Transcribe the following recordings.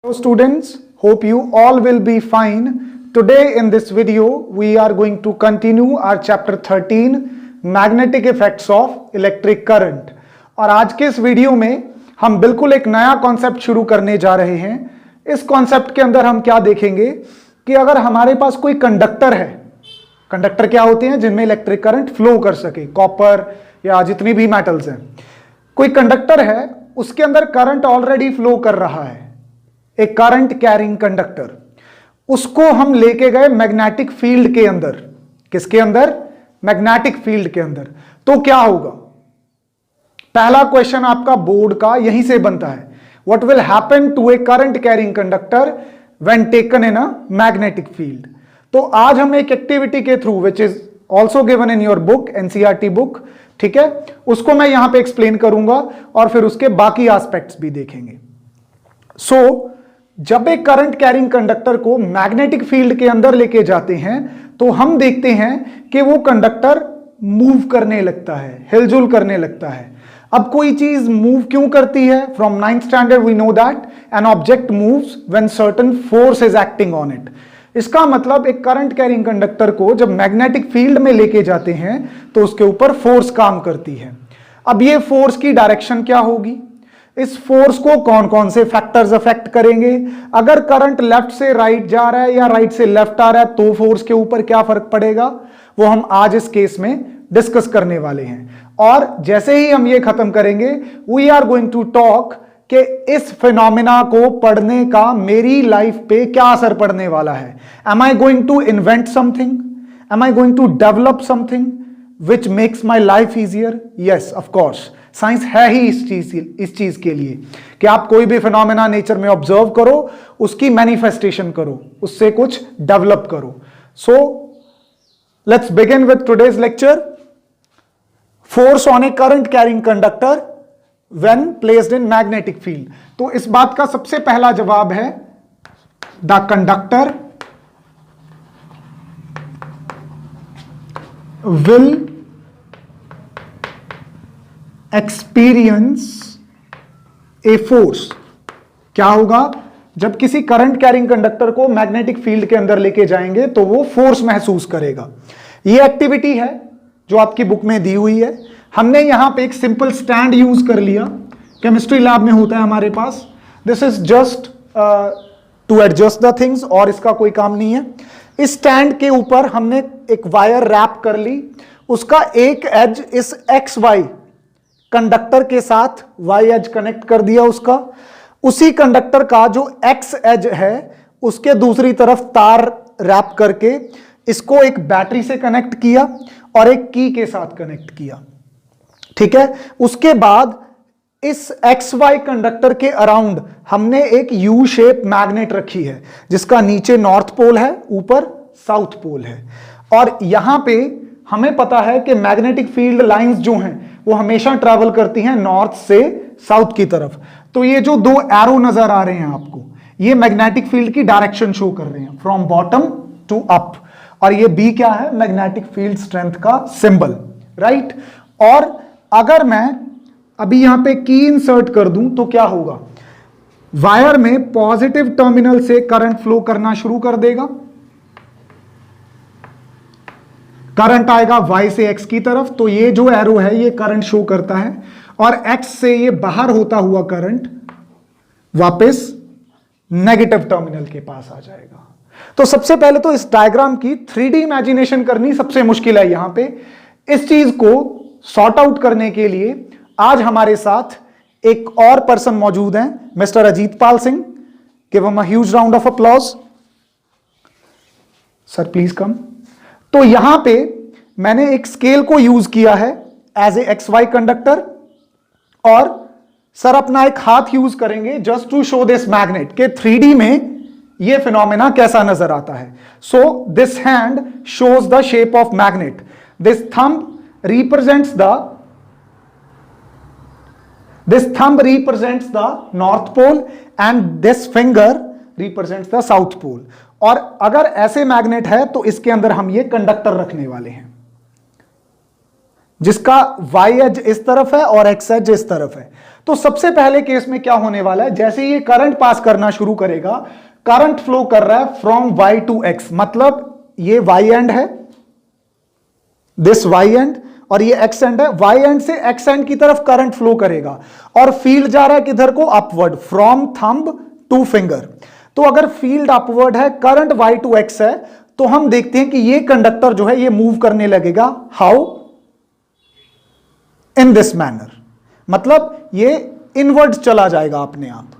Hello students, hope you all will be fine. Today in this video we are going to continue our chapter 13 magnetic effects of electric current. और आज के इस video में हम बिल्कुल एक नया कॉन्सेप्ट शुरू करने जा रहे हैं. इस कॉन्सेप्ट के अंदर हम क्या देखेंगे कि अगर हमारे पास कोई कंडक्टर है, कंडक्टर क्या होते हैं जिनमें इलेक्ट्रिक करंट फ्लो कर सके, कॉपर या जितनी भी मेटल्स हैं. कोई कंडक्टर है, उसके अंदर करंट ऑलरेडी फ्लो कर रहा है, एक करंट कैरिंग कंडक्टर. उसको हम लेके गए मैग्नेटिक फील्ड के अंदर. किसके अंदर? मैग्नेटिक फील्ड के अंदर. तो क्या होगा? पहला क्वेश्चन आपका बोर्ड का यहीं से बनता है. What will happen to a current carrying conductor when taken in a magnetic field. तो आज हम एक एक्टिविटी के through which is also given in your book, NCERT book, ठीक है, उसको मैं यहां पे एक्सप्लेन करूंगा और फिर उसके बाकी एस्पेक्ट्स भी देखेंगे. सो जब एक करंट कैरिंग कंडक्टर को मैग्नेटिक फील्ड के अंदर लेके जाते हैं तो हम देखते हैं कि वो कंडक्टर मूव करने लगता है, हिलजुल करने लगता है. अब कोई चीज मूव क्यों करती है? From 9th standard we know that an object moves when certain force is acting on it. इसका मतलब एक करंट कैरिंग कंडक्टर को जब मैग्नेटिक फील्ड में लेके जाते हैं तो उसके ऊपर फोर्स काम करती है. अब ये फोर्स की डायरेक्शन क्या होगी? इस फोर्स को कौन कौन से फैक्टर्स अफेक्ट करेंगे? अगर करंट लेफ्ट से राइट जा रहा है या राइट से लेफ्ट आ रहा है तो फोर्स के ऊपर क्या फर्क पड़ेगा, वो हम आज इस केस में डिस्कस करने वाले हैं. और जैसे ही हम ये खत्म करेंगे we are going to talk कि इस फिनोमिना को पढ़ने का मेरी लाइफ पे क्या असर पड़ने वाला है. Am I going to invent something? Am I going to develop something which makes my life easier? Yes, of course. Science है ही इस चीज के लिए कि आप कोई भी फिनोमेना नेचर में ऑब्जर्व करो, उसकी मैनिफेस्टेशन करो, उससे कुछ डेवलप करो. So let's begin with today's lecture. Force on a current carrying conductor when placed in magnetic field. तो इस बात का सबसे पहला जवाब है the conductor will experience a force. क्या होगा? जब किसी करंट कैरिंग कंडक्टर को मैग्नेटिक फील्ड के अंदर लेके जाएंगे तो वो फोर्स महसूस करेगा. ये एक्टिविटी है जो आपकी बुक में दी हुई है. हमने यहां पे एक सिंपल स्टैंड यूज कर लिया, केमिस्ट्री लैब में होता है हमारे पास. This is just to adjust the things और इसका कोई काम नहीं है. इस स्टैंड के ऊपर हमने एक वायर रैप कर ली, उसका एक एज इस एक्स वाई कंडक्टर के साथ वाई एज कनेक्ट कर दिया उसका. उसी कंडक्टर का जो एक्स एज है उसके दूसरी तरफ तार रैप करके इसको एक बैटरी से कनेक्ट किया और एक की के साथ कनेक्ट किया. ठीक है. उसके बाद इस एक्स वाई कंडक्टर के अराउंड हमने एक यू शेप मैग्नेट रखी है जिसका नीचे नॉर्थ पोल है, ऊपर साउथ पोल है. और यहां पे हमें पता है कि मैग्नेटिक फील्ड लाइंस जो हैं वो हमेशा ट्रैवल करती हैं नॉर्थ से साउथ की तरफ. तो ये जो दो एरो नजर आ रहे हैं आपको, ये मैग्नेटिक फील्ड की डायरेक्शन शो कर रहे हैं फ्रॉम बॉटम टू अप. और ये बी क्या है? मैग्नेटिक फील्ड स्ट्रेंथ का सिंबल, राइट. और अगर मैं अभी यहां पे की इंसर्ट कर दूं तो क्या होगा? वायर में पॉजिटिव टर्मिनल से करंट फ्लो करना शुरू कर देगा. करंट आएगा y से x की तरफ, तो ये जो एरो है ये करंट शो करता है. और x से ये बाहर होता हुआ करंट वापस नेगेटिव टर्मिनल के पास आ जाएगा. तो सबसे पहले तो इस डायग्राम की 3D इमेजिनेशन करनी सबसे मुश्किल है यहां पे. इस चीज को सॉर्ट आउट करने के लिए आज हमारे साथ एक और पर्सन मौजूद हैं, mister Ajit Pal Singh. Give him a huge round of applause. Sir please come. तो यहां पे मैंने एक स्केल को यूज किया है as a x y conductor, और सर अपना एक हाथ यूज करेंगे just to show this magnet के 3D में ये फिनोमेना कैसा नजर आता है. So this hand shows the shape of magnet. This thumb represents the north pole and this finger represents the south pole. और अगर ऐसे मैग्नेट है तो इसके अंदर हम ये कंडक्टर रखने वाले हैं. जिसका y एज इस तरफ है और x एज इस तरफ है। तो सबसे पहले केस में क्या होने वाला है, जैसे ही ये करंट पास करना शुरू करेगा, करंट फ्लो कर रहा है फ्रॉम y टू x, मतलब ये y एंड है, दिस y एंड, और ये x एंड है। y एंड से x एंड की तरफ करंट फ्लो करेगा और फील्ड जा रहा है किधर को, upward, from thumb two finger. तो अगर फील्ड अपवर्ड है, करंट y टू x है, तो हम देखते हैं कि ये कंडक्टर जो है ये मूव करने लगेगा। हाउ? इन दिस मैनर, मतलब ये इनवर्ड चला जाएगा अपने आप।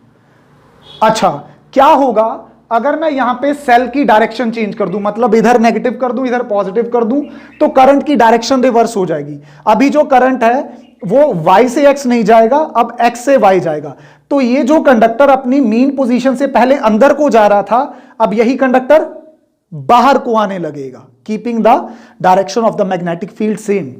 अच्छा, क्या होगा अगर मैं यहां पे सेल की डायरेक्शन चेंज कर दूं, मतलब इधर नेगेटिव कर दूं, इधर पॉजिटिव कर दूं, तो करंट की डायरेक्शन रिवर्स हो जाएगी। अभी जो करंट है वो y से x नहीं जाएगा, अब x से y जाएगा। तो ये जो कंडक्टर अपनी मीन पोजीशन से पहले अंदर को जा रहा था, अब यही कंडक्टर बाहर को आने लगेगा, keeping the direction of the magnetic field same.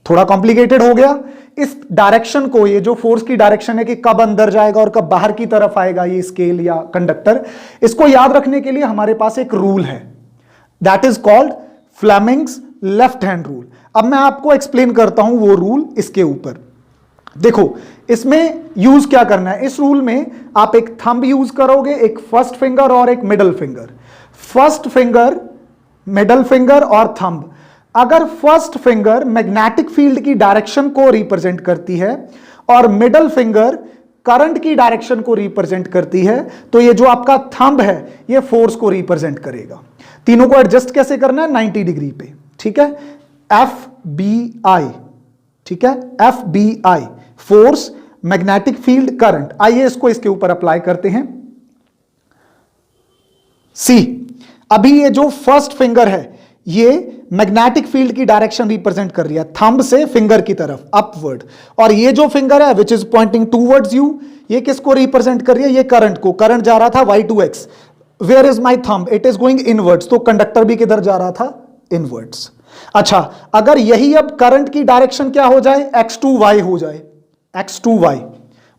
थोड़ा कॉम्प्लिकेटेड हो गया। इस डायरेक्शन को, ये जो फोर्स की डायरेक्शन है कि कब अंदर जाएगा और कब बाहर की तरफ आएगा ये स्केल या कंडक्टर, इसको याद रखने के लिए हमारे पास एक रूल है, that is called Fleming's left hand rule. अब मैं आपको एक्सप्लेन करता हूं वो रूल इसके ऊपर। देखो, इसमें यूज क्या करना है, इस रूल में आप एक थंब यूज करोगे, एक फर्स्ट फिंगर और एक middle finger. First finger, middle finger और थंब। अगर फर्स्ट फिंगर मैग्नेटिक फील्ड की डायरेक्शन को रिप्रेजेंट करती है और मिडल फिंगर करंट की डायरेक्शन को रिप्रेजेंट करती है, तो ये जो आपका थंब है ये फोर्स को रिप्रेजेंट करेगा। तीनों को एडजस्ट कैसे करना है, 90 डिग्री पे, ठीक है। FBI, ठीक है, FBI, force, magnetic field, current. आइए इसको इसके ऊपर अप्लाई करते हैं। सी, अभी ये जो फर्स्ट फिंगर है ये मैग्नेटिक फील्ड की डायरेक्शन रिप्रेजेंट कर रही है, थंब से फिंगर की तरफ अपवर्ड, और ये जो फिंगर है which is pointing towards you, ये किसको रिप्रेजेंट कर रही है, ये करंट को। करंट जा रहा था y to x, where is my thumb, it is going inwards, तो कंडक्टर भी किधर जा रहा था, इनवर्ड्स। अच्छा, अगर यही अब करंट की डायरेक्शन क्या हो जाए, x टू y हो जाए, x टू y,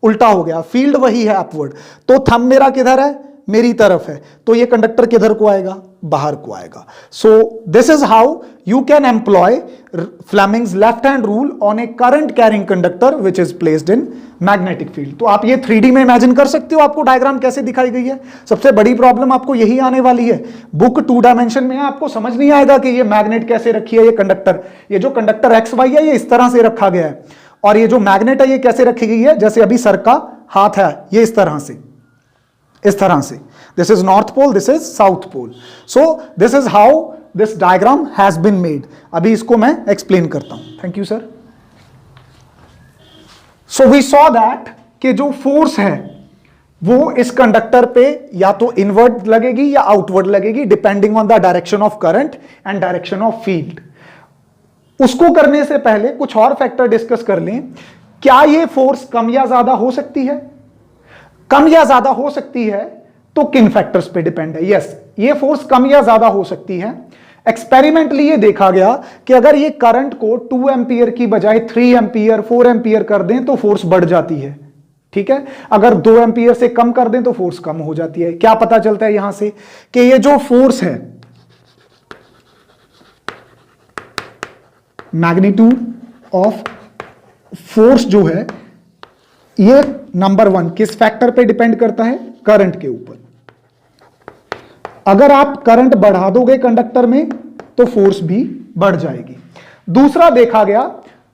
उल्टा हो गया, फील्ड वही है अपवर्ड, तो थंब मेरा किधर है, मेरी तरफ है, तो ये कंडक्टर किधर को आएगा, बाहर को आएगा। So this is how you can employ Fleming's left hand rule on a current carrying conductor which is placed in magnetic field. तो आप ये 3D में इमेजिन कर सकते हो आपको डायग्राम कैसे दिखाई गई है। सबसे बड़ी प्रॉब्लम आपको यही आने वाली है, बुक 2 डायमेंशन में आपको समझ नहीं आएगा कि ये मैग्नेट कैसे रखी है, ये कंडक्टर, ये जो कंडक्टर XY है ये इस तरह से रखा गया है, और ये जो मैग्नेट है ये कैसे रखी गई है, जैसे अभी सर का हाथ है ये इस तरह से, इस तरह से। This is north pole, this is south pole. So this is how this diagram has been made. अभी इसको मैं एक्सप्लेन करता हूं। Thank you sir. So we saw that कि जो फोर्स है वो इस कंडक्टर पे या तो इनवर्ड लगेगी या आउटवर्ड लगेगी, depending on the direction of current and direction of field. उसको करने से पहले कुछ और फैक्टर डिस्कस कर लें। क्या ये फोर्स कम या ज्यादा हो सकती है? कम या ज्यादा हो सकती है तो किन फैक्टर्स पे डिपेंड है? यस, ये फोर्स कम या ज्यादा हो सकती है। एक्सपेरिमेंटली ये देखा गया कि अगर ये करंट को 2 एम्पियर की बजाय 3 एम्पियर 4 एम्पियर कर दें तो फोर्स बढ़ जाती है, ठीक है। अगर 2 एम्पियर से कम कर दें तो फोर्स कम हो जाती है। क्या पता चलता है यहां से कि ये जो फोर्स है, मैग्नीट्यूड ऑफ फोर्स जो है, ये नंबर 1 किस फैक्टर पे डिपेंड करता है? करंट के ऊपर। अगर आप करंट बढ़ा दोगे कंडक्टर में तो फोर्स भी बढ़ जाएगी। दूसरा देखा गया,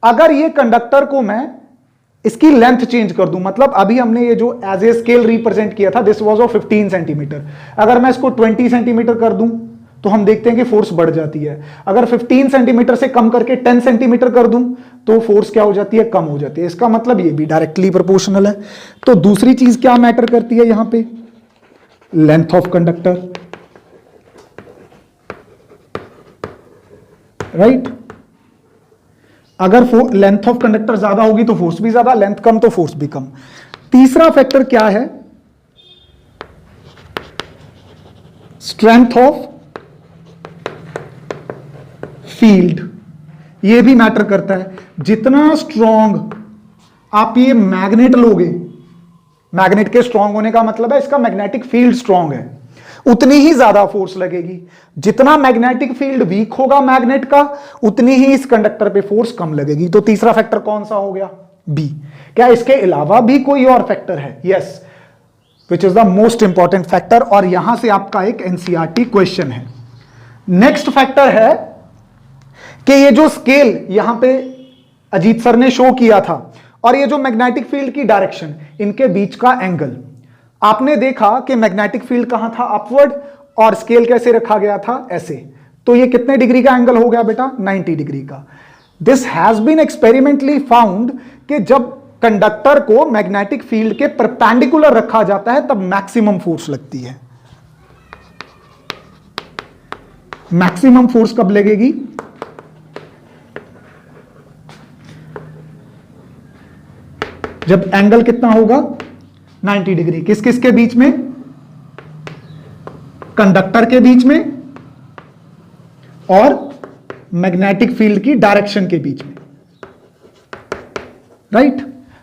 अगर ये कंडक्टर को मैं इसकी लेंथ चेंज कर दूं, मतलब अभी हमने ये जो एज ए स्केल रिप्रेजेंट किया था, दिस वाज ऑफ 15 सेंटीमीटर, अगर मैं इसको 20 सेंटीमीटर कर दूं तो हम देखते हैं कि फोर्स बढ़ जाती है। अगर 15 सेंटीमीटर से कम करके 10 सेंटीमीटर कर दूं तो फोर्स क्या हो जाती है? कम हो जाती है। इसका मतलब ये भी डायरेक्टली प्रोपोर्शनल है। तो दूसरी चीज क्या मैटर करती है यहां पे? Length of conductor, right. अगर लेंथ ऑफ कंडक्टर ज्यादा होगी तो फोर्स भी ज्यादा, लेंथ कम तो फोर्स भी कम। तीसरा फैक्टर क्या है? Strength of field. ये भी मैटर करता है। जितना स्ट्रॉन्ग आप ये मैग्नेट लोगे, मैग्नेट के स्ट्रॉन्ग होने का मतलब है इसका मैग्नेटिक फील्ड स्ट्रॉन्ग है, उतनी ही ज्यादा फोर्स लगेगी। जितना मैग्नेटिक फील्ड वीक होगा मैग्नेट का, उतनी ही इस कंडक्टर पे फोर्स कम लगेगी। तो तीसरा फैक्टर कौन सा हो गया? बी। क्या इसके अलावा भी कोई और फैक्टर है? Yes, which is the most important factor, और यहां से आपका एक एनसीईआरटी क्वेश्चन है। नेक्स्ट फैक्टर है कि ये जो स्केल यहां पे अजीत सर ने शो किया था और ये जो मैग्नेटिक फील्ड की डायरेक्शन, इनके बीच का एंगल, आपने देखा कि मैग्नेटिक फील्ड कहां था? अपवर्ड, और स्केल कैसे रखा गया था? ऐसे। तो ये कितने डिग्री का एंगल हो गया बेटा? 90 डिग्री का। This has been experimentally found कि जब कंडक्टर को मैग्नेटिक फील्ड के परपेंडिकुलर रखा जाता है तब मैक्सिमम फोर्स लगती है। मैक्सिमम फोर्स कब लगेगी? जब एंगल कितना होगा? 90 डिग्री। किस किस के बीच में? कंडक्टर के बीच में और मैग्नेटिक फील्ड की डायरेक्शन के बीच में, राइट?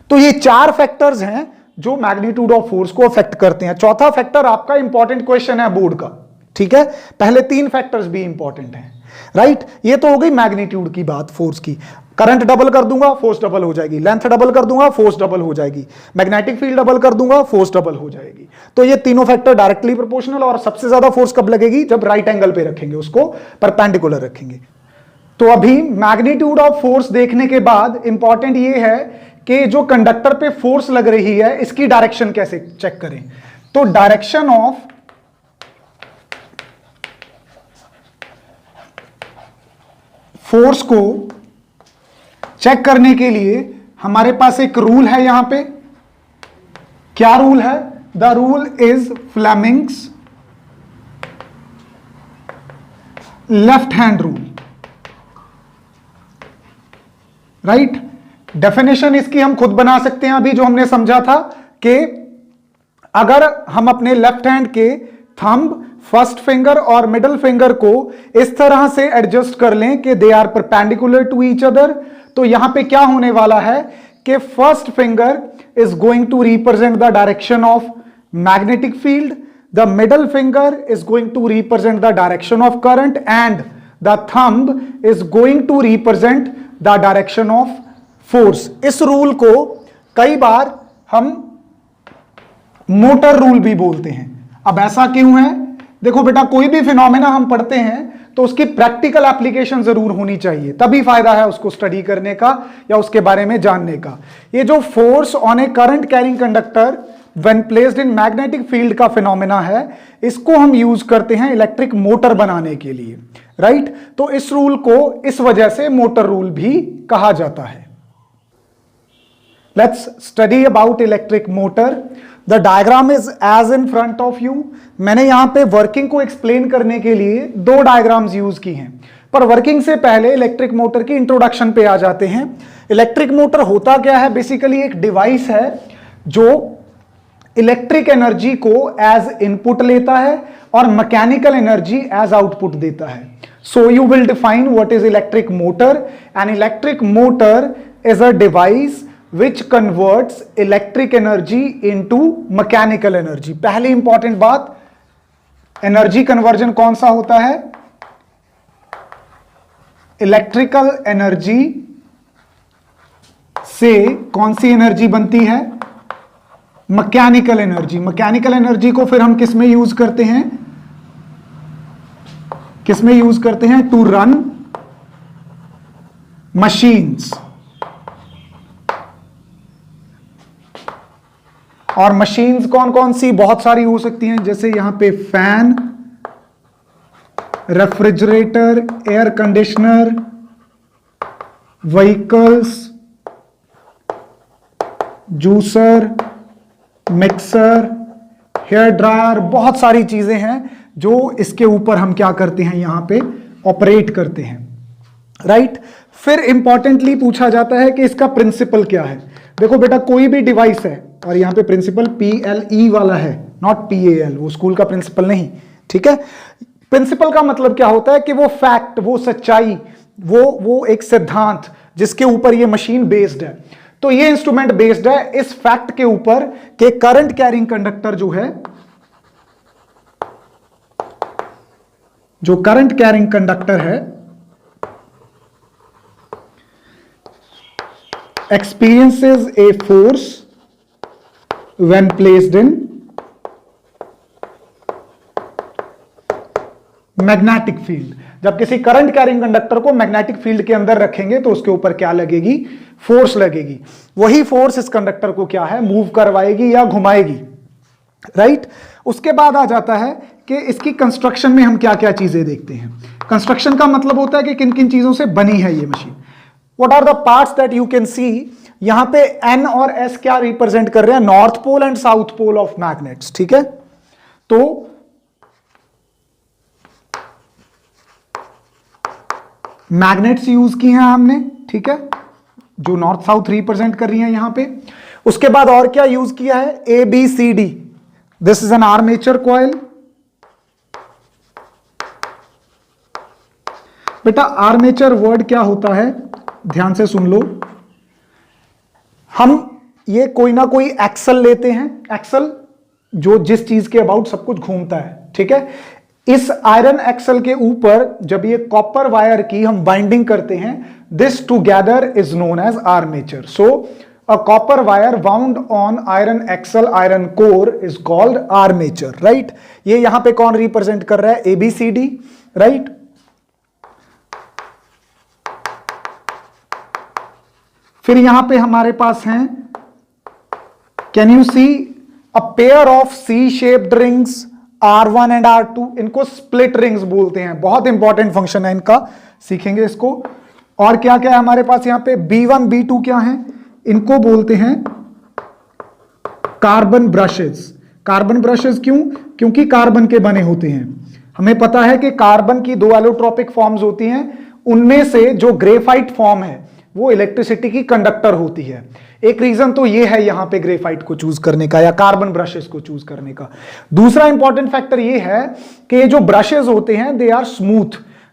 तो ये चार फैक्टर्स हैं जो मैग्नीट्यूड ऑफ फोर्स को अफेक्ट करते हैं। चौथा फैक्टर आपका इंपॉर्टेंट क्वेश्चन है बोर्ड का, ठीक है? पहले तीन फैक्टर्स भी इंपॉर्टेंट हैं, राइट? ये तो हो गई मैग्नीट्यूड की बात, फोर्स की। करंट डबल कर दूंगा, फोर्स डबल हो जाएगी। लेंथ डबल कर दूंगा, फोर्स डबल हो जाएगी। मैग्नेटिक फील्ड डबल कर दूंगा, फोर्स डबल हो जाएगी। तो ये तीनों फैक्टर डायरेक्टली प्रोपोर्शनल, और सबसे ज्यादा फोर्स कब लगेगी? जब राइट एंगल पे रखेंगे, उसको परपेंडिकुलर रखेंगे। तो अभी मैग्नीट्यूड ऑफ फोर्स देखने के बाद इंपॉर्टेंट ये है कि जो कंडक्टर पे फोर्स लग रही है इसकी डायरेक्शन कैसे चेक करें। तो डायरेक्शन ऑफ फोर्स को चेक करने के लिए हमारे पास एक रूल है यहां पे। क्या रूल है? The rule is Fleming's left hand rule, right? Definition इसकी हम खुद बना सकते हैं। अभी जो हमने समझा था कि अगर हम अपने लेफ्ट हैंड के थंब, फर्स्ट फिंगर और मिडिल फिंगर को इस तरह से एडजस्ट कर लें कि they are perpendicular to each other, तो यहां पे क्या होने वाला है कि first finger is going to represent the direction of magnetic field, the middle finger is going to represent the direction of current, and the thumb is going to represent the direction of force. इस rule को कई बार हम motor rule भी बोलते हैं। अब ऐसा क्यों है? देखो बेटा, कोई भी फिनोमेना हम पढ़ते हैं तो उसकी प्रैक्टिकल एप्लीकेशन जरूर होनी चाहिए, तभी फायदा है उसको स्टडी करने का या उसके बारे में जानने का। ये जो force on a current carrying conductor when placed in magnetic field का फिनोमेना है, इसको हम यूज करते हैं इलेक्ट्रिक मोटर बनाने के लिए, राइट? तो इस रूल को इस वजह से मोटर रूल भी कहा जाता है। Let's study about electric motor. The diagram is as in front of you. मैंने यहां पे वर्किंग को एक्सप्लेन करने के लिए दो डायग्राम्स यूज की हैं, पर वर्किंग से पहले इलेक्ट्रिक मोटर की इंट्रोडक्शन पे आ जाते हैं। इलेक्ट्रिक मोटर होता क्या है? बेसिकली एक डिवाइस है जो इलेक्ट्रिक एनर्जी को एज इनपुट लेता है और मैकेनिकल एनर्जी एज आउटपुट देता है। So you will define what is electric motor. An electric motor is a device which converts electric energy into mechanical energy। पहली इंपॉर्टेंट बात, एनर्जी कन्वर्जन कौन सा होता है? इलेक्ट्रिकल एनर्जी से कौन सी एनर्जी बनती है? Mechanical energy. मैकेनिकल एनर्जी को फिर हम किस में यूज करते हैं? किस में यूज करते हैं? To run machines. और मशीन्स कौन कौन सी? बहुत सारी हो सकती हैं, जैसे यहां पे fan, refrigerator, air conditioner, vehicles, juicer, mixer, hair dryer, बहुत सारी चीजें हैं जो इसके ऊपर हम क्या करते हैं? यहां पे ऑपरेट करते हैं, राइट? फिर इंपॉर्टेंटली पूछा जाता है कि इसका प्रिंसिपल क्या है। देखो बेटा, कोई भी डिवाइस है और यहां पे प्रिंसिपल PLE वाला है, नॉट PAL, वो स्कूल का प्रिंसिपल नहीं, ठीक है? प्रिंसिपल का मतलब क्या होता है कि वो फैक्ट, वो सच्चाई, वो एक सिद्धांत जिसके ऊपर ये मशीन बेस्ड है। तो ये इंस्ट्रूमेंट बेस्ड है इस फैक्ट के ऊपर कि करंट कैरिंग कंडक्टर जो है जो करंट कैरिंग कंडक्टर है experiences a force when placed in magnetic field. जब किसी करंट कैरिंग कंडक्टर को मैग्नेटिक फील्ड के अंदर रखेंगे तो उसके ऊपर क्या लगेगी, फोर्स लगेगी। वही फोर्स इस कंडक्टर को क्या है, मूव करवाएगी या घुमाएगी, राइट। उसके बाद आ जाता है कि इसकी कंस्ट्रक्शन में हम क्या क्या चीजें देखते हैं। कंस्ट्रक्शन का मतलब होता है कि किन किन चीजों से बनी है ये machine. What are the parts that you can see? यहां पे N और S क्या रिप्रेजेंट कर रहे हैं, north pole and south pole of magnets, ठीक है। तो मैग्नेट्स यूज की हैं हमने, ठीक है, जो नॉर्थ साउथ रिप्रेजेंट कर रही हैं यहां पे। उसके बाद और क्या यूज किया है, A B C D. This is an armature coil. बेटा आर्मेचर वर्ड क्या होता है, ध्यान से सुन लो। हम ये कोई ना कोई एक्सल लेते हैं, एक्सल जो जिस चीज के अबाउट सब कुछ घूमता है, ठीक है। इस आयरन एक्सल के ऊपर जब ये कॉपर वायर की हम बाइंडिंग करते हैं, this together is known as armature. So a copper wire wound on iron axle, iron core is called armature, right. ये यहां पे कौन रिप्रेजेंट कर रहा है, एबीसीडी, राइट। फिर यहां पे हमारे पास हैं, can you see a pair of C shaped rings R1 and R2। इनको स्प्लिट रिंग्स बोलते हैं, बहुत इंपॉर्टेंट फंक्शन है इनका, सीखेंगे इसको। और क्या क्या है हमारे पास यहां पे, B1 B2 क्या है, इनको बोलते हैं कार्बन ब्रशेस। कार्बन ब्रशेस क्यों, क्योंकि कार्बन के बने होते हैं। हमें पता है कि कार्बन की दो एलोट्रोपिक फॉर्म्स होती हैं, उनमें से जो ग्रेफाइट फॉर्म है वो इलेक्ट्रिसिटी की कंडक्टर होती है। एक रीजन तो ये है यहां पे ग्रेफाइट को चूज करने का या कार्बन ब्रशेस को चूज करने का। दूसरा इंपॉर्टेंट फैक्टर ये है कि ये जो ब्रशेस होते हैं they are smooth,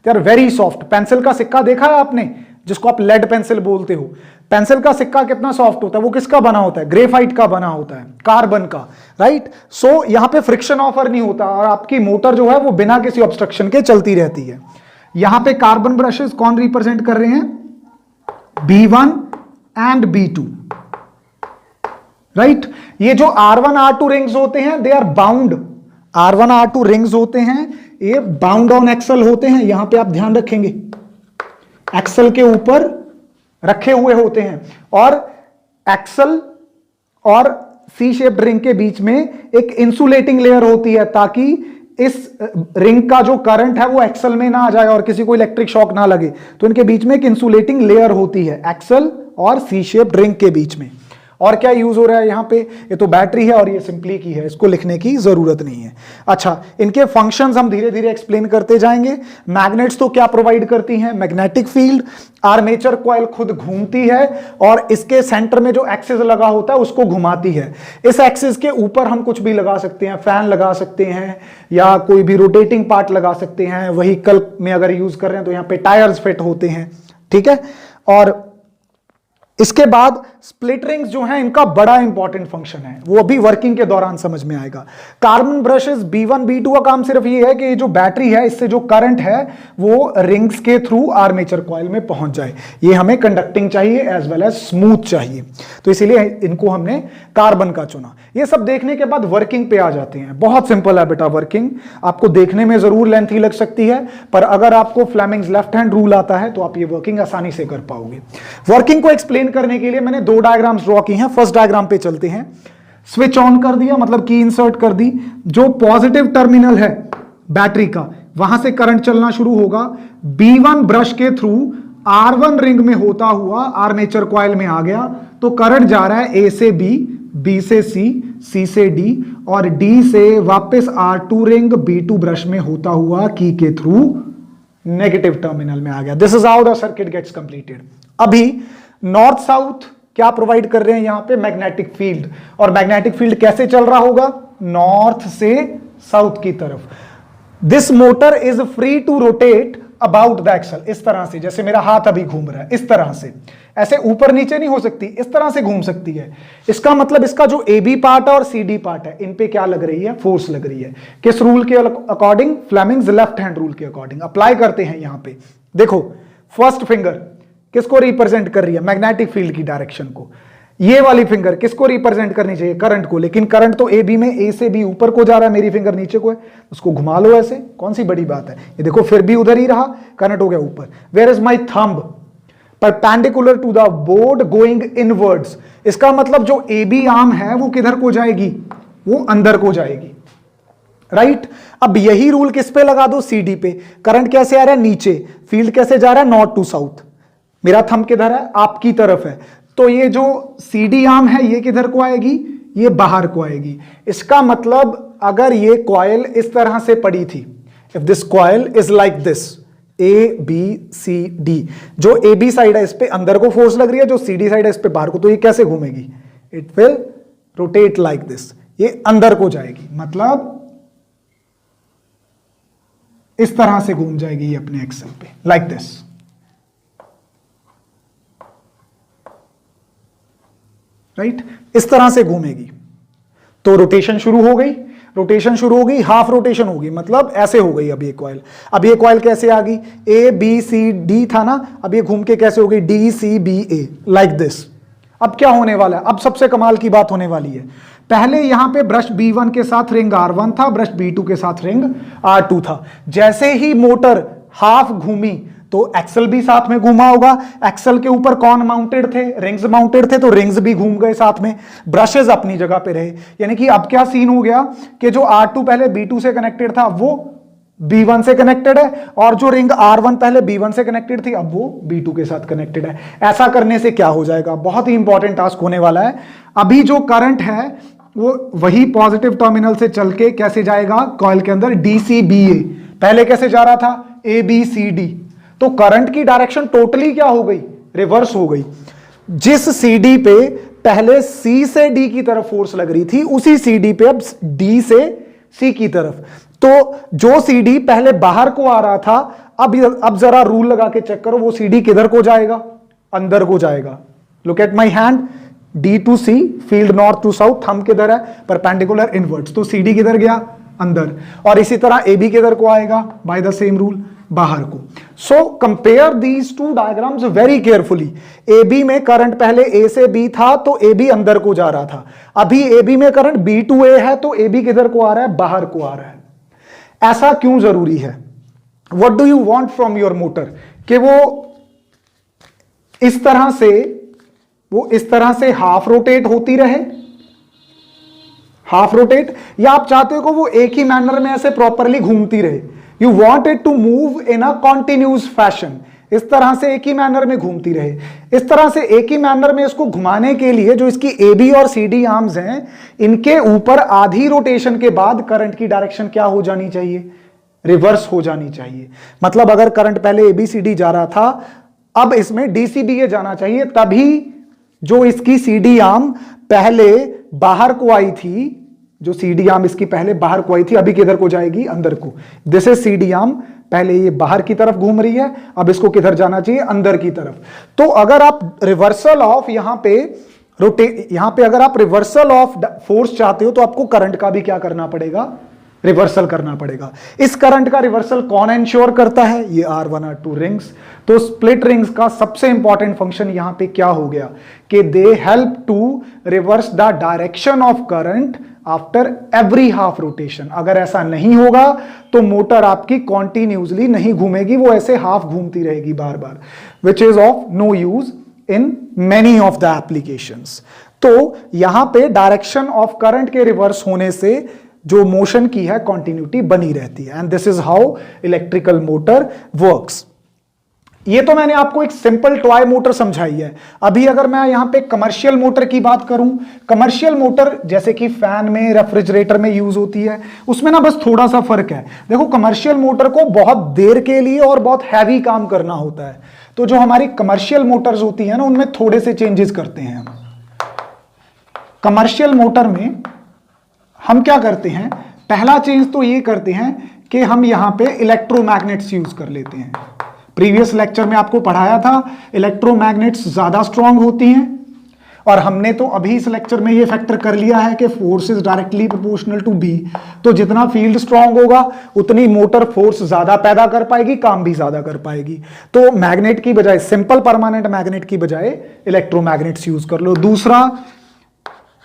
they are very soft. Pencil का सिक्का देखा है आपने, जिसको आप लेड पेंसिल बोलते हो, पेंसिल का सिक्का कितना सॉफ्ट होता है, वो किसका बना होता है, ग्रेफाइट का बना होता है, कार्बन का, राइट। सो यहां पे फ्रिक्शन ऑफर नहीं होता और आपकी मोटर जो है वो बिना किसी ऑब्स्ट्रक्शन के चलती रहती है। यहां पे कार्बन ब्रशेस कौन रिप्रेजेंट कर रहे हैं, B1 एंड B2, राइट। ये जो R1 R2 रिंग्स होते हैं they are bound, R1 R2 rings होते हैं, ये बाउंड ऑन एक्सल होते हैं। यहां पे आप ध्यान रखेंगे एक्सल के ऊपर रखे हुए होते हैं, और एक्सल और सी शेप्ड रिंग के बीच में एक इंसुलेटिंग लेयर होती है, ताकि इस रिंग का जो करंट है वो एक्सल में ना आ जाए और किसी को इलेक्ट्रिक शॉक ना लगे। तो इनके बीच में एक इंसुलेटिंग लेयर होती है एक्सल और सी शेप्ड रिंग के बीच में। और क्या यूज हो रहा है यहां पे, ये तो बैटरी है और ये सिंपली की है, इसको लिखने की जरूरत नहीं है। अच्छा, इनके फंक्शंस हम धीरे धीरे एक्सप्लेन करते जाएंगे। मैग्नेट्स तो क्या प्रोवाइड करती हैं, मैग्नेटिक फील्ड। आर्मेचर कॉइल खुद घूमती है और इसके सेंटर में जो एक्सिस लगा होता है उसको घुमाती है। इस एक्सिस के ऊपर हम कुछ भी लगा सकते हैं, फैन लगा सकते हैं या कोई भी रोटेटिंग पार्ट लगा सकते हैं। व्हीकल में अगर यूज कर रहे हैं तो यहाँ पे टायर्स फिट होते हैं, ठीक है। और इसके बाद स्प्लिट रिंग्स जो हैं, इनका बड़ा इंपॉर्टेंट फंक्शन है, वो अभी वर्किंग के दौरान समझ में आएगा। कार्बन ब्रशेस B1 B2 का काम सिर्फ ये है कि जो बैटरी है, इससे जो करंट है वो रिंग्स के थ्रू आर्मेचर कॉइल में पहुंच जाए। ये हमें कंडक्टिंग चाहिए एज वेल एज स्मूथ चाहिए, तो इसीलिए इनको हमने कार्बन का चुना। ये सब देखने के बाद वर्किंग पे आ जाते हैं। बहुत सिंपल है बेटा वर्किंग, आपको देखने में जरूर लेंथी लग सकती है, पर अगर आपको फ्लेमिंग्स लेफ्ट हैंड रूल आता है तो आप ये वर्किंग आसानी से कर पाओगे। वर्किंग को एक्सप्लेन करने के लिए मैंने दो डायग्राम्स ड्रॉ की हैं। फर्स्ट डायग्राम पे चलते हैं। स्विच ऑन कर दिया, मतलब की इंसर्ट कर दी। जो पॉजिटिव टर्मिनल है बैटरी का, वहां से करंट चलना शुरू होगा। B1 ब्रश के थ्रू R1 रिंग में होता हुआ आर्मेचर कॉइल में आ गया, तो करंट जा रहा है A से B, B से C, C से D और D से वापस R2 रिंग B2 ब्रश में होता हुआ की के थ्रू नेगेटिव टर्मिनल में आ गया। This is how the circuit gets completed. अभी नॉर्थ साउथ क्या प्रोवाइड कर रहे हैं यहां पे, मैग्नेटिक फील्ड। और मैग्नेटिक फील्ड कैसे चल रहा होगा, नॉर्थ से साउथ की तरफ। This motor is free to rotate about the axle, इस तरह से, जैसे मेरा हाथ अभी घूम रहा है इस तरह से, ऐसे ऊपर नीचे नहीं हो सकती, इस तरह से घूम सकती है। इसका मतलब इसका जो ए बी पार्ट है और सी डी पार्ट है, इन पे क्या लग रही है, फोर्स लग रही है। किस रूल के according, Fleming's left hand rule के अकॉर्डिंग। अप्लाई करते हैं यहां पे, देखो फर्स्ट फिंगर किसको रिप्रेजेंट कर रही है, मैग्नेटिक फील्ड की डायरेक्शन को। ये वाली फिंगर किसको रिप्रेजेंट करनी चाहिए, करंट को, लेकिन करंट तो ए बी में, ए से बी ऊपर को जा रहा है, मेरी फिंगर नीचे को है, उसको घुमा लो ऐसे, कौन सी बड़ी बात है। ये देखो फिर भी उधर ही रहा, करंट हो गया ऊपर। Where is my thumb, perpendicular to the board going inwards. इसका मतलब जो ए बी आर्म है वो किधर को जाएगी, वो अंदर को जाएगी, राइट। अब यही रूल किस पे लगा दो, सी डी पे। करंट कैसे आ रहा है, नीचे, फील्ड कैसे जा रहा है, नॉर्थ टू साउथ। मेरा थंब किधर है, आपकी तरफ है, तो ये जो सी डी आर्म है ये किधर को आएगी, ये बाहर को आएगी। इसका मतलब अगर ये कॉइल इस तरह से पड़ी थी, if this coil is like this, A B C D, जो ए बी साइड है इस पे अंदर को फोर्स लग रही है, जो सी डी साइड है इस पे बाहर को, तो ये कैसे घूमेगी, it will rotate like this, ये अंदर को जाएगी, मतलब इस तरह से घूम जाएगी ये अपने एक्सल पे, लाइक दिस। राइट, इस तरह से घूमेगी, तो रोटेशन शुरू हो गई, रोटेशन शुरू हो गई, हाफ रोटेशन होगी, मतलब ऐसे हो गई अब ये कॉइल। अब ये कॉइल कैसे आ गई, ए बी सी डी था ना, अब ये घूम के कैसे हो गई, D C B A, like this. अब क्या होने वाला है, अब सबसे कमाल की बात होने वाली है। पहले यहां पे ब्रश B1 के साथ रिंग R1 था, ब्रश B2 के साथ रिंग R2 था। जैसे ही मोटर हाफ घूमी तो एक्सल भी साथ में घूमा होगा। एक्सल के ऊपर कौन माउंटेड थे, रिंग्स माउंटेड थे, तो रिंग्स भी घूम गए साथ में, ब्रशेस अपनी जगह पे रहे। यानी कि अब क्या सीन हो गया कि जो R2 पहले B2 से कनेक्टेड था वो B1 से कनेक्टेड है, और जो रिंग R1 पहले B1 से कनेक्टेड थी अब वो B2 के साथ कनेक्टेड है। ऐसा करने से क्या हो जाएगा, बहुत ही इंपॉर्टेंट टास्क होने वाला है। अभी जो करंट है वो वही पॉजिटिव टर्मिनल से चल के कैसे जाएगा कॉइल के अंदर, DCBA। पहले कैसे जा रहा था, ABCD। तो करंट की डायरेक्शन टोटली क्या हो गई, रिवर्स हो गई। जिस CD पे पहले C से D की तरफ फोर्स लग रही थी, उसी CD पे अब D से C की तरफ। तो जो CD पहले बाहर को आ रहा था, अब जरा रूल लगा के चेक करो, वो CD किधर को जाएगा, अंदर को जाएगा। Look at my hand, D to C, field north to south, thumb किधर है, परपेंडिकुलर इनवर्ट्स, तो CD किधर गया, अंदर। और इसी तरह AB किधर को आएगा, बाय द सेम रूल, बाहर को। So compare these two diagrams very carefully. AB में करंट पहले A से B था तो AB अंदर को जा रहा था, अभी AB में करंट B टू A है तो AB किधर को आ रहा है, बाहर को आ रहा है। ऐसा क्यों जरूरी है, what do you want from your motor, कि वो इस तरह से हाफ रोटेट होती रहे, हाफ रोटेट, या आप चाहते हो कि वो एक ही मैनर में ऐसे प्रॉपरली घूमती रहे। You want it to move in a continuous fashion, इस तरह से एक ही मैनर में घूमती रहे। इस तरह से एक ही मैनर में इसको घुमाने के लिए जो इसकी AB और CD आर्म्स हैं, इनके ऊपर आधी रोटेशन के बाद करंट की डायरेक्शन क्या हो जानी चाहिए, रिवर्स हो जानी चाहिए। मतलब अगर करंट पहले ABCD जा रहा था, अब इसमें DCBA जाना चाहिए, तभी जो इसकी CD आर्म पहले बाहर को आई थी, जो CD आर्म इसकी पहले बाहर को आई थी, अभी किधर को जाएगी, अंदर को। दिस इज CD आर्म, पहले ये बाहर की तरफ घूम रही है, अब इसको किधर जाना चाहिए, अंदर की तरफ। तो अगर आप रिवर्सल ऑफ यहां पे अगर आप रिवर्सल ऑफ फोर्स चाहते हो तो आपको करंट का भी क्या करना पड़ेगा, रिवर्सल करना पड़ेगा। इस करंट का रिवर्सल कौन इंश्योर करता है, ये R1 R2 रिंग्स। तो स्प्लिट रिंग्स का सबसे इंपॉर्टेंट फंक्शन यहां पे क्या हो गया कि they help to reverse the direction of current after every half rotation. अगर ऐसा नहीं होगा तो मोटर आपकी कॉन्टिन्यूसली नहीं घूमेगी, वो ऐसे हाफ घूमती रहेगी बार बार, which is of no use in many of the applications. तो यहां पे डायरेक्शन ऑफ करंट के रिवर्स होने से जो मोशन की है कॉन्टिन्यूटी बनी रहती है, and this is how electrical motor works. ये तो मैंने आपको एक सिंपल टॉय मोटर समझाई है। अभी अगर मैं यहां पे कमर्शियल मोटर की बात करूं, कमर्शियल मोटर जैसे कि फैन में, रेफ्रिजरेटर में यूज होती है, उसमें ना बस थोड़ा सा फर्क है। देखो कमर्शियल मोटर को बहुत देर के लिए और बहुत हैवी काम करना होता है, तो जो हमारी कमर्शियल मोटर्स होती है ना, उनमें थोड़े से चेंजेस करते हैं। कमर्शियल मोटर में हम क्या करते हैं, पहला चेंज तो ये करते हैं कि हम यहां पे इलेक्ट्रोमैग्नेट्स यूज कर लेते हैं। प्रीवियस लेक्चर में आपको पढ़ाया था इलेक्ट्रोमैग्नेट्स ज्यादा स्ट्रांग होती हैं, और हमने तो अभी इस लेक्चर में ये फैक्टर कर लिया है कि force is directly proportional to B. तो जितना फील्ड स्ट्रांग होगा उतनी मोटर फोर्स ज्यादा पैदा कर पाएगी, काम भी ज्यादा कर पाएगी। तो मैग्नेट की बजाय, सिंपल परमानेंट मैग्नेट की बजाय इलेक्ट्रोमैग्नेट्स यूज कर लो। दूसरा,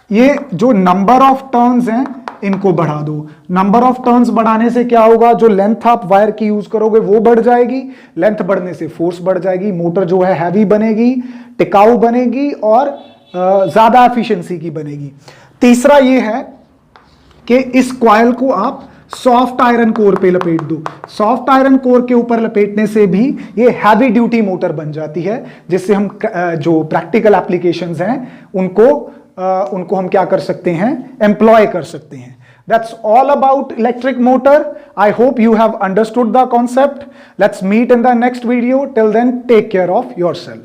ये जो नंबर ऑफ टर्न्स हैं इनको बढ़ा दो। नंबर ऑफ टर्न्स बढ़ाने से क्या होगा, जो लेंथ आप वायर की यूज करोगे वो बढ़ जाएगी, लेंथ बढ़ने से फोर्स बढ़ जाएगी, मोटर जो है हैवी बनेगी, टिकाऊ बनेगी और ज्यादा एफिशिएंसी की बनेगी। तीसरा ये है कि इस कॉइल को आप सॉफ्ट आयरन कोर पे लपेट दो। सॉफ्ट आयरन कोर के ऊपर लपेटने से भी ये हैवी ड्यूटी मोटर बन जाती है, जिससे हम जो प्रैक्टिकल एप्लीकेशंस हैं उनको हम क्या कर सकते हैं, एम्प्लॉय कर सकते हैं। That's all about electric motor. I hope you have understood the concept. Let's meet in the next video. Till then, take care of yourself.